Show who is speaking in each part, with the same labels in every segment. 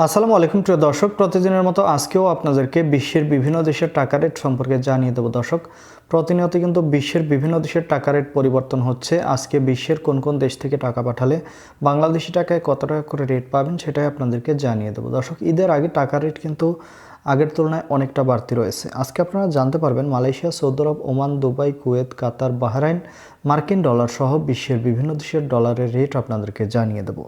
Speaker 1: আসসালামু আলাইকুম প্রিয় দর্শক, প্রতিদিনের মতো আজকেও আপনাদেরকে বিশ্বের বিভিন্ন দেশের টাকা রেট সম্পর্কে জানিয়ে দেব। দর্শক, প্রতিনিয়ত কিন্তু বিশ্বের বিভিন্ন দেশের টাকা রেট পরিবর্তন হচ্ছে। আজকে বিশ্বের কোন কোন দেশ থেকে টাকা পাঠালে বাংলাদেশি টাকায় কত টাকা করে রেট পাবেন সেটাই আপনাদেরকে জানিয়ে দেব। দর্শক, ঈদের আগে টাকা রেট কিন্তু আগের তুলনায় অনেকটা বাড়তি রয়েছে। আজকে আপনারা জানতে পারবেন মালয়েশিয়া, সৌদি আরব, ওমান, দুবাই, কুয়েত, কাতার, বাহরাইন, মার্কিন ডলার সহ বিশ্বের বিভিন্ন দেশের ডলারের রেট আপনাদেরকে জানিয়ে দেব।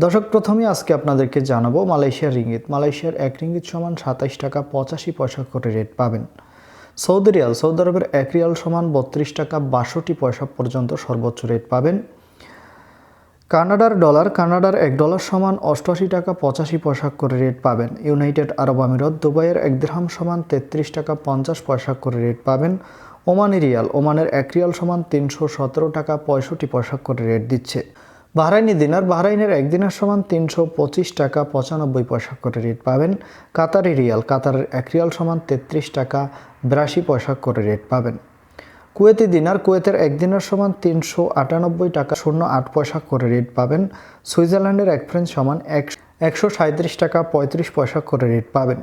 Speaker 1: দর্শক, প্রথমে আজকে আপনাদেরকে জানাবো মালয়েশিয়ার রিঙ্গিত। মালয়েশিয়ার 1 রিঙ্গিত সমান 27 টাকা 85 পয়সা করে রেট পাবেন। সৌদি রিয়াল, সৌদি আরবের 1 রিয়াল সমান 32 টাকা 62 পয়সা পর্যন্ত সর্বোচ্চ রেট পাবেন। কানাডার ডলার, কানাডার 1 ডলার সমান 88 টাকা 85 পয়সা করে রেট পাবেন। ইউনাইটেড আরব আমিরাত, দুবাইয়ের 1 দিরহাম সমান 33 টাকা 50 পয়সা করে রেট পাবেন। ওমানি রিয়াল, ওমানের 1 রিয়াল সমান 317 টাকা 65 পয়সা করে রেট দিচ্ছে। বাহরাইনি দিনার, বাহরাইনের 1 দিনার সমান 325 টাকা 95 পয়সা করে রেট পাবেন। কাতারি রিয়াল, কাতারের 1 রিয়াল সমান 33 টাকা 82 পয়সা করে রেট পাবেন। কুয়েতি দিনার, কুয়েতের 1 দিনার সমান 398 টাকা 08 পয়সা করে রেট পাবেন। সুইজারল্যান্ডের 1 ফ্রাঙ্ক সমান 137 টাকা 35 পয়সা করে রেট পাবেন।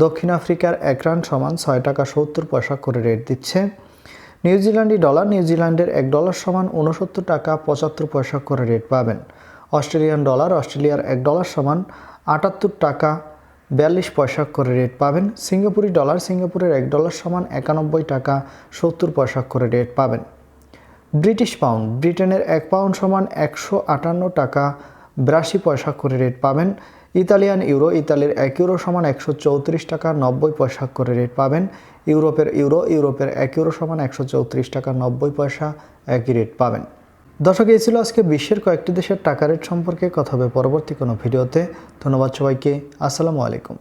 Speaker 1: দক্ষিণ আফ্রিকার 1 রান সমান 6 টাকা 70 পয়সা করে রেট দিচ্ছে। নিউজিল্যান্ডি ডলার, নিউজিল্যান্ডের 1 ডলার সমান 69 টাকা 75 পয়সা করে রেট পাবেন। অস্ট্রেলিয়ান ডলার, অস্ট্রেলিয়ার 1 ডলার সমান 78 টাকা 42 পয়সা করে রেট পাবেন। সিঙ্গাপুরি ডলার, সিঙ্গাপুরের 1 ডলার সমান 91 টাকা 70 পয়সা করে রেট পাবেন। ব্রিটিশ পাউন্ড, ব্রিটেনের 1 পাউন্ড সমান 158 টাকা 82 পয়সা করে রেট পাবেন। ইতালিয়ান ইউরো, ইতালির 1 ইউরো সমান 134 টাকা 90 পয়সা করে রেট পাবেন। ইউরোপের ইউরো, ইউরোপের 1 ইউরো সমান 134 টাকা 90 পয়সা একই রেট পাবেন। দর্শক, এই ছিল আজকে বিশ্বের কয়েকটি দেশের টাকা রেট সম্পর্কে কথা হবে পরবর্তী কোনো ভিডিওতে। ধন্যবাদ সবাইকে। আসসালামু আলাইকুম।